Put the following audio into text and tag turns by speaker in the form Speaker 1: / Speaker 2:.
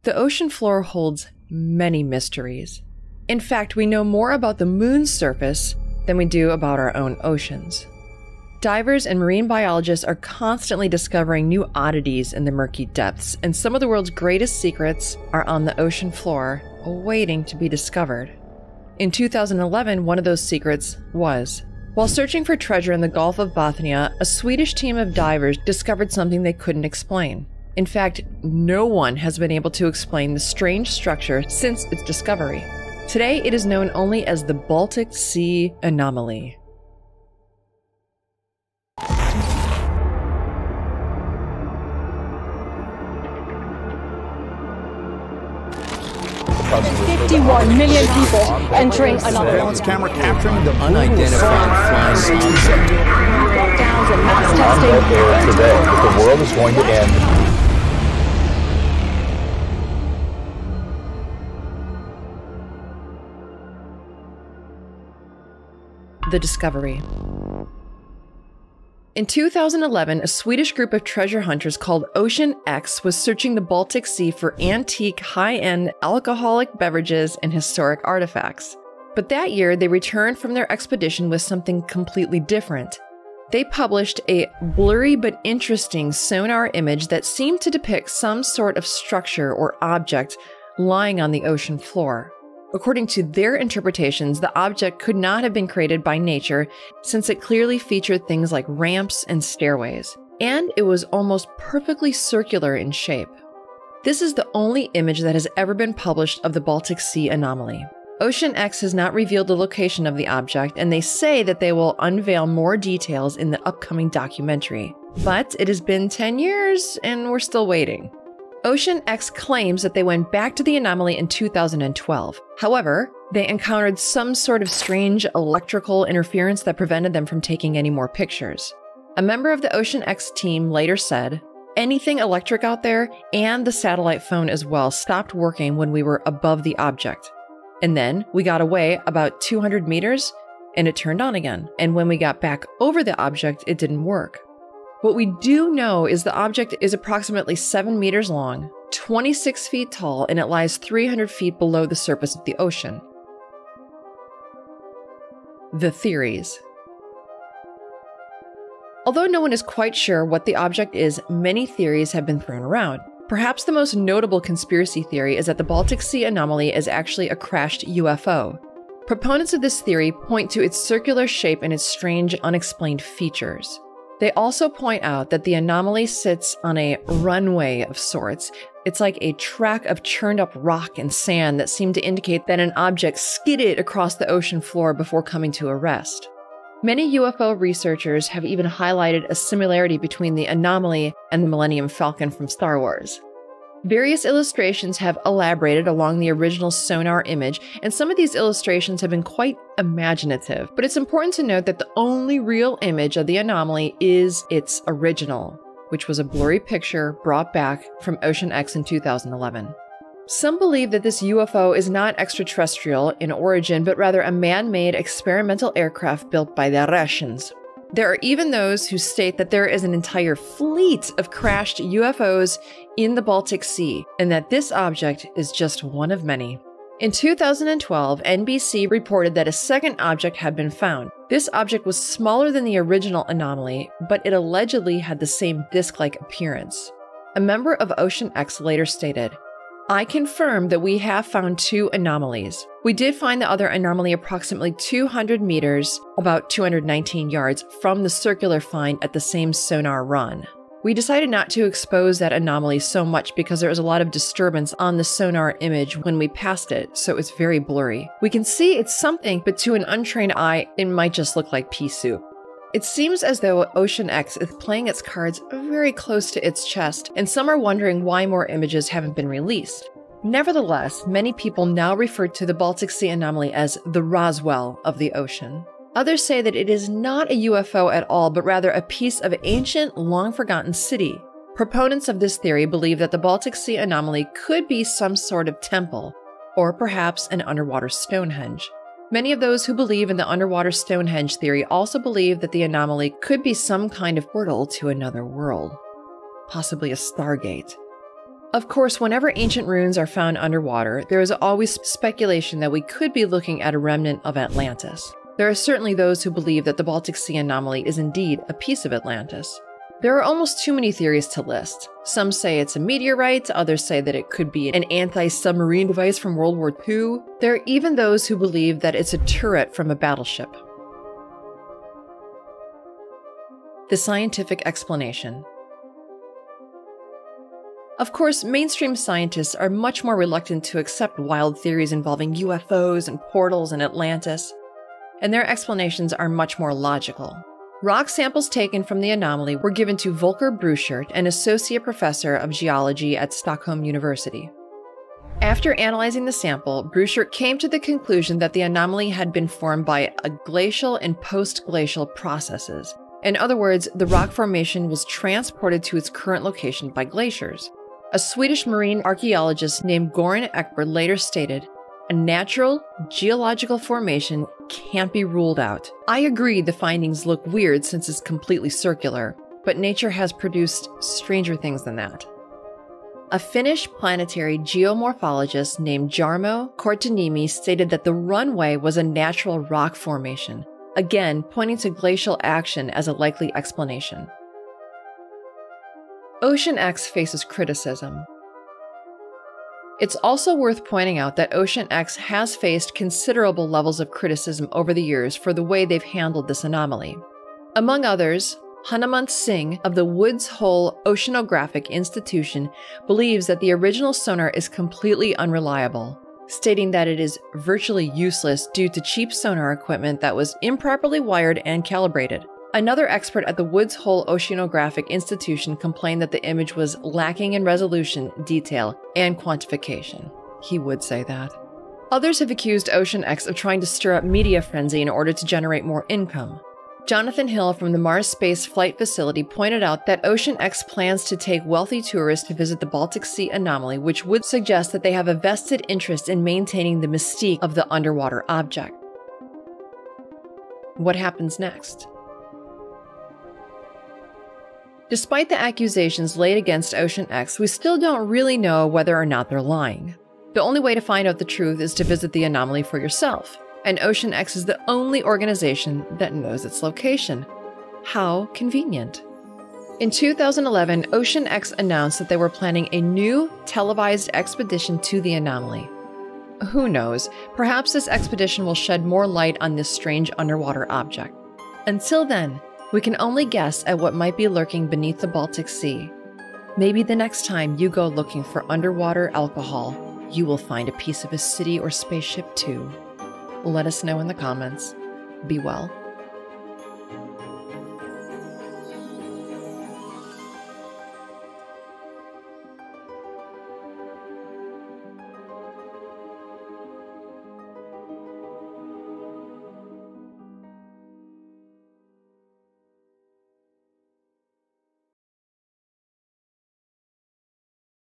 Speaker 1: The ocean floor holds many mysteries. In fact, we know more about the moon's surface than we do about our own oceans. Divers and marine biologists are constantly discovering new oddities in the murky depths, and some of the world's greatest secrets are on the ocean floor, waiting to be discovered. In 2011, one of those secrets was, while searching for treasure in the Gulf of Bothnia, a Swedish team of divers discovered something they couldn't explain. In fact, no one has been able to explain the strange structure since its discovery. Today, it is known only as the Baltic Sea Anomaly.
Speaker 2: There's 51 million people entering another
Speaker 3: surveillance camera capturing the
Speaker 4: unidentified flying object.
Speaker 2: lockdowns and mass testing.
Speaker 3: Today, that the world is going to end.
Speaker 1: The discovery. In 2011, a Swedish group of treasure hunters called Ocean X was searching the Baltic Sea for antique, high-end alcoholic beverages and historic artifacts. But that year, they returned from their expedition with something completely different. They published a blurry but interesting sonar image that seemed to depict some sort of structure or object lying on the ocean floor. According to their interpretations, the object could not have been created by nature since it clearly featured things like ramps and stairways, and it was almost perfectly circular in shape. This is the only image that has ever been published of the Baltic Sea anomaly. Ocean X has not revealed the location of the object, and they say that they will unveil more details in the upcoming documentary. But it has been 10 years, and we're still waiting. Ocean X claims that they went back to the anomaly in 2012. However, they encountered some sort of strange electrical interference that prevented them from taking any more pictures. A member of the Ocean X team later said, "Anything electric out there, and the satellite phone as well, stopped working when we were above the object. And then we got away about 200 meters, and it turned on again. And when we got back over the object, it didn't work." What we do know is the object is approximately 7 meters long, 26 feet tall, and it lies 300 feet below the surface of the ocean. The theories. Although no one is quite sure what the object is, many theories have been thrown around. Perhaps the most notable conspiracy theory is that the Baltic Sea anomaly is actually a crashed UFO. Proponents of this theory point to its circular shape and its strange, unexplained features. They also point out that the anomaly sits on a runway of sorts. It's like a track of churned up rock and sand that seem to indicate that an object skidded across the ocean floor before coming to a rest. Many UFO researchers have even highlighted a similarity between the anomaly and the Millennium Falcon from Star Wars. Various illustrations have elaborated along the original sonar image, and some of these illustrations have been quite imaginative. But it's important to note that the only real image of the anomaly is its original, which was a blurry picture brought back from Ocean X in 2011. Some believe that this UFO is not extraterrestrial in origin, but rather a man-made experimental aircraft built by the Russians. There are even those who state that there is an entire fleet of crashed UFOs in the Baltic Sea, and that this object is just one of many. In 2012, NBC reported that a second object had been found. This object was smaller than the original anomaly, but it allegedly had the same disc-like appearance. A member of Ocean X later stated, "I confirm that we have found 2 anomalies. We did find the other anomaly approximately 200 meters, about 219 yards, from the circular find at the same sonar run. We decided not to expose that anomaly so much because there was a lot of disturbance on the sonar image when we passed it, so it's very blurry. We can see it's something, but to an untrained eye, it might just look like pea soup." It seems as though Ocean X is playing its cards very close to its chest, and some are wondering why more images haven't been released. Nevertheless, many people now refer to the Baltic Sea anomaly as the Roswell of the ocean. Others say that it is not a UFO at all, but rather a piece of ancient, long-forgotten city. Proponents of this theory believe that the Baltic Sea anomaly could be some sort of temple, or perhaps an underwater Stonehenge. Many of those who believe in the underwater Stonehenge theory also believe that the anomaly could be some kind of portal to another world, possibly a Stargate. Of course, whenever ancient ruins are found underwater, there is always speculation that we could be looking at a remnant of Atlantis. There are certainly those who believe that the Baltic Sea anomaly is indeed a piece of Atlantis. There are almost too many theories to list. Some say it's a meteorite, others say that it could be an anti-submarine device from World War II. There are even those who believe that it's a turret from a battleship. The scientific explanation. Of course, mainstream scientists are much more reluctant to accept wild theories involving UFOs and portals and Atlantis, and their explanations are much more logical. Rock samples taken from the anomaly were given to Volker Bruchert, an associate professor of geology at Stockholm University. After analyzing the sample, Bruchert came to the conclusion that the anomaly had been formed by a glacial and post-glacial processes. In other words, the rock formation was transported to its current location by glaciers. A Swedish marine archaeologist named Göran Ekberg later stated, "A natural, geological formation can't be ruled out. I agree the findings look weird since it's completely circular, but nature has produced stranger things than that." A Finnish planetary geomorphologist named Jarmo Korteniemi stated that the runway was a natural rock formation, again pointing to glacial action as a likely explanation. Ocean X faces criticism. It's also worth pointing out that Ocean X has faced considerable levels of criticism over the years for the way they've handled this anomaly. Among others, Hanumant Singh of the Woods Hole Oceanographic Institution believes that the original sonar is completely unreliable, stating that it is virtually useless due to cheap sonar equipment that was improperly wired and calibrated. Another expert at the Woods Hole Oceanographic Institution complained that the image was lacking in resolution, detail, and quantification. He would say that. Others have accused Ocean X of trying to stir up media frenzy in order to generate more income. Jonathan Hill from the Mars Space Flight Facility pointed out that Ocean X plans to take wealthy tourists to visit the Baltic Sea anomaly, which would suggest that they have a vested interest in maintaining the mystique of the underwater object. What happens next? Despite the accusations laid against Ocean X, we still don't really know whether or not they're lying. The only way to find out the truth is to visit the anomaly for yourself, and Ocean X is the only organization that knows its location. How convenient. In 2011, Ocean X announced that they were planning a new televised expedition to the anomaly. Who knows, perhaps this expedition will shed more light on this strange underwater object. Until then, we can only guess at what might be lurking beneath the Baltic Sea. Maybe the next time you go looking for underwater alcohol, you will find a piece of a city or spaceship too. Let us know in the comments. Be well.